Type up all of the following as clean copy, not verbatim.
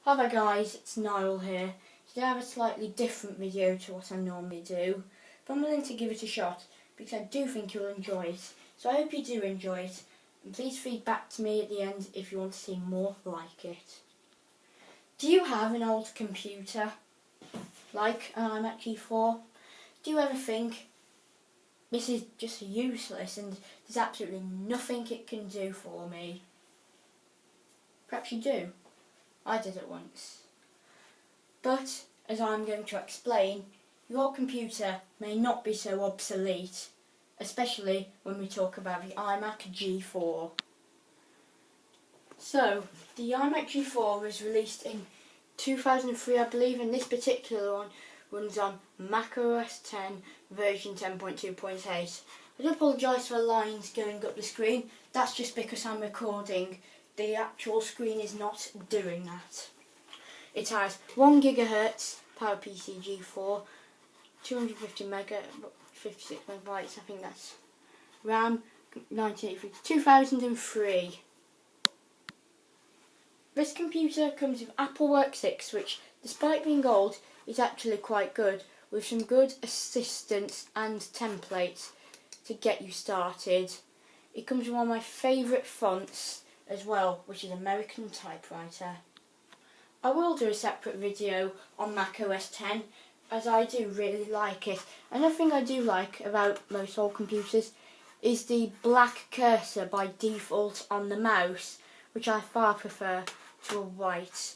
Hi there guys, it's Niall here. Today I have a slightly different video to what I normally do, but I'm willing to give it a shot because I do think you'll enjoy it. So I hope you do enjoy it, and please feed back to me at the end if you want to see more like it. Do you have an old computer, like an IMAC G4? Do you ever think, this is just useless and there's absolutely nothing it can do for me? Perhaps you do. I did it once. But, as I'm going to explain, your computer may not be so obsolete, especially when we talk about the IMAC G4. So, the IMAC G4 was released in 2003, I believe, and this particular one runs on Mac OS X version 10.2.8. I do apologise for the lines going up the screen, that's just because I'm recording. The actual screen is not doing that. It has 1 GHz PowerPC G4, 56 megabytes, I think that's RAM, 1983 to 2003. This computer comes with Apple Work 6, which, despite being old, is actually quite good, with some good assistance and templates to get you started. It comes with one of my favourite fonts as well, which is American Typewriter. I will do a separate video on Mac OS X, as I do really like it. Another thing I do like about most old computers is the black cursor by default on the mouse, which I far prefer to a white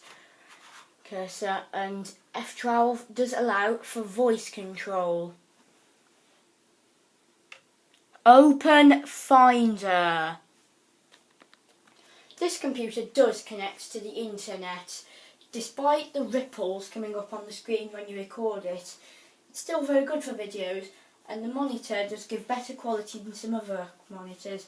cursor, and F12 does allow for voice control. Open Finder. This computer does connect to the internet. Despite the ripples coming up on the screen when you record it, it's still very good for videos, and the monitor does give better quality than some other monitors.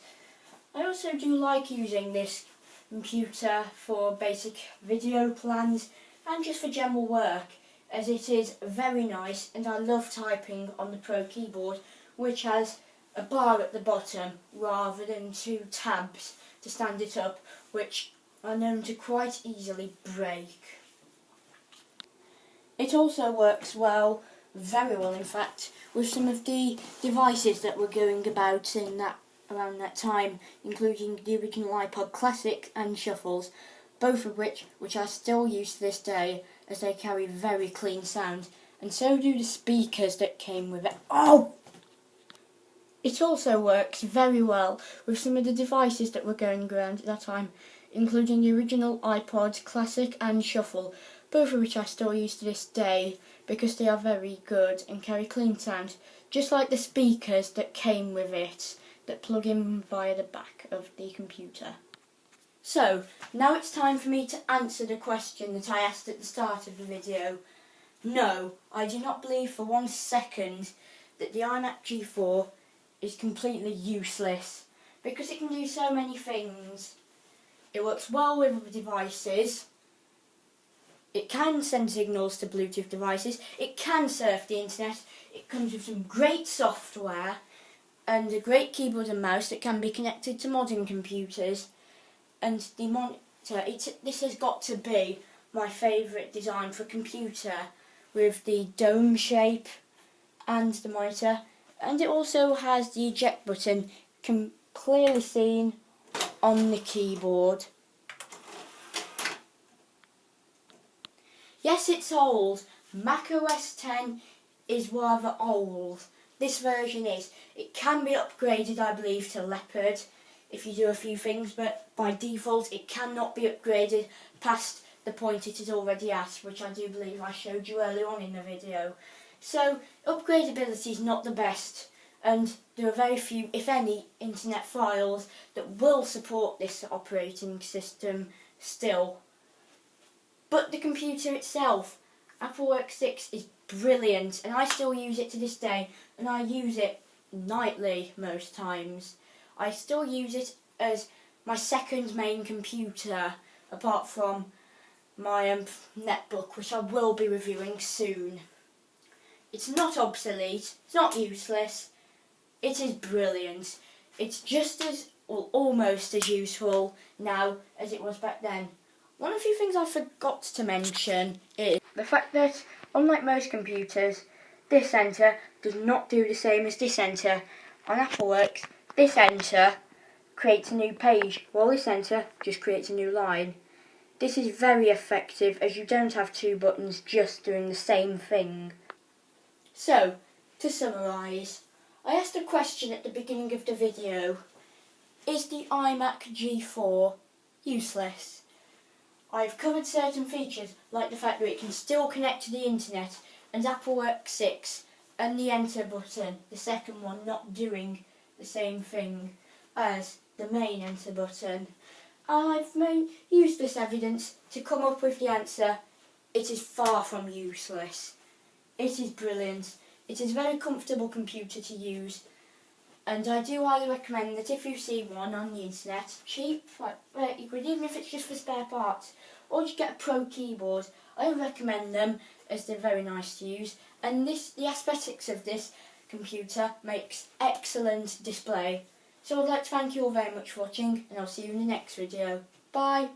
I also do like using this computer for basic video plans and just for general work, as it is very nice, and I love typing on the Pro keyboard, which has a bar at the bottom rather than 2 tabs to stand it up, which are known to quite easily break. It also works well, very well in fact, with some of the devices that were going about in around that time, including the original iPod Classic and Shuffles, both of which I still use to this day, as they carry very clean sound, and so do the speakers that came with it. Oh! It also works very well with some of the devices that were going around at that time, including the original iPod Classic and Shuffle, both of which I still use to this day because they are very good and carry clean sound, just like the speakers that came with it that plug in via the back of the computer. So, now it's time for me to answer the question that I asked at the start of the video. No, I do not believe for 1 second that the IMAC G4 is completely useless, because it can do so many things. It works well with other devices, it can send signals to Bluetooth devices, it can surf the internet, it comes with some great software and a great keyboard and mouse that can be connected to modern computers, and the monitor, this has got to be my favourite design for a computer, with the dome shape and the monitor. And it also has the eject button, clearly seen on the keyboard. Yes, it's old. Mac OS X is rather old. This version is. It can be upgraded, I believe, to Leopard if you do a few things, but by default it cannot be upgraded past the point it is already at, which I do believe I showed you earlier on in the video. So, upgradability is not the best, and there are very few, if any, internet files that will support this operating system still. But the computer itself, Apple Work 6, is brilliant, and I still use it to this day, and I use it nightly most times. I still use it as my second main computer, apart from my netbook, which I will be reviewing soon. It's not obsolete, it's not useless, it is brilliant. It's just as, or almost as useful now as it was back then. One of the things I forgot to mention is the fact that, unlike most computers, this enter does not do the same as this enter. On AppleWorks, this enter creates a new page, while this enter just creates a new line. This is very effective as you don't have two buttons just doing the same thing. So, to summarise, I asked a question at the beginning of the video. Is the IMAC G4 useless? I've covered certain features like the fact that it can still connect to the internet and AppleWorks 6 and the enter button, the second one, not doing the same thing as the main enter button. I've used this evidence to come up with the answer. It is far from useless. It is brilliant. It is a very comfortable computer to use, and I do highly recommend that if you see one on the internet, cheap, like even if it's just for spare parts, or just get a pro keyboard, I recommend them as they're very nice to use, and the aesthetics of this computer makes excellent display. So I'd like to thank you all very much for watching, and I'll see you in the next video. Bye!